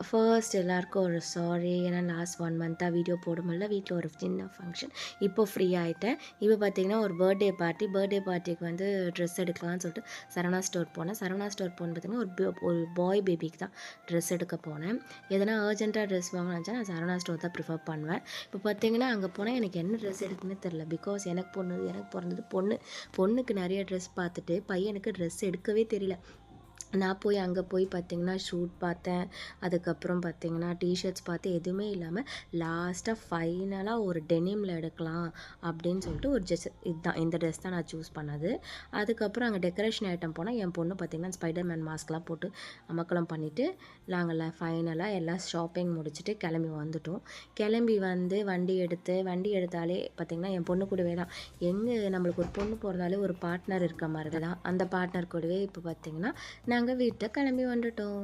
First எல்லாருக்கும் ஒரு sorry. ஏன்னா லாஸ்ட் 1 மந்த்தாக வீடியோ போட முடியல. வீட்டில் ஒரு சின்ன ஃபங்க்ஷன். இப்போ ஃப்ரீ ஆகிட்டேன். இப்போ பார்த்தீங்கன்னா ஒரு பர்த்டே பார்ட்டிக்கு வந்து ட்ரெஸ் எடுக்கலாம்னு சொல்லிட்டு சரவணா ஸ்டோர் போனேன். சரவணா ஸ்டோர் போன்னு பார்த்தீங்கன்னா ஒரு பாய் பேபிக்கு தான் ட்ரெஸ் எடுக்க போனேன். எதனா அர்ஜென்ட்டாக ட்ரெஸ் வாங்கணும்னு நினச்சா நான் சரவணா ஸ்டோர் தான் ப்ரிஃபர் பண்ணுவேன். இப்போ பார்த்தீங்கன்னா அங்கே போனால் எனக்கு என்ன ட்ரெஸ் எடுக்குன்னு தெரில. பிகாஸ் எனக்கு பிறந்தது பொண்ணு. பொண்ணுக்கு நிறைய ட்ரெஸ் பார்த்துட்டு பையனுக்கு ட்ரெஸ் எடுக்கவே தெரியல. நான் அங்கே போய் பார்த்தீங்கன்னா ஷூட் பார்த்தேன். அதுக்கப்புறம் பார்த்தீங்கன்னா டிஷர்ட்ஸ் பார்த்து எதுவுமே இல்லாமல் லாஸ்ட்டாக ஃபைனலாக ஒரு டெனிமில் எடுக்கலாம் அப்படின்னு சொல்லிட்டு ஒரு இந்த ட்ரெஸ் தான் நான் சூஸ் பண்ணது. அதுக்கப்புறம் அங்கே டெக்கரேஷன் ஐட்டம் போனால் என் பொண்ணு பார்த்தீங்கன்னா ஸ்பைடர்மேன் மாஸ்க்லாம் போட்டு அமக்கலம் பண்ணிவிட்டு நாங்கள் ஃபைனலாக எல்லாம் ஷாப்பிங் முடிச்சுட்டு கிளம்பி வந்துட்டோம். கிளம்பி வந்து வண்டி எடுத்தாலே பார்த்திங்கன்னா என் பொண்ணு கூடவே தான். நம்மளுக்கு ஒரு பொண்ணு பிறந்தாலே ஒரு பார்ட்னர் இருக்க மாதிரி தான். அந்த பார்ட்னர் கூடவே இப்போ பார்த்திங்கன்னா நாங்கள் வீட்டை கிளம்பி வந்துட்டோம்.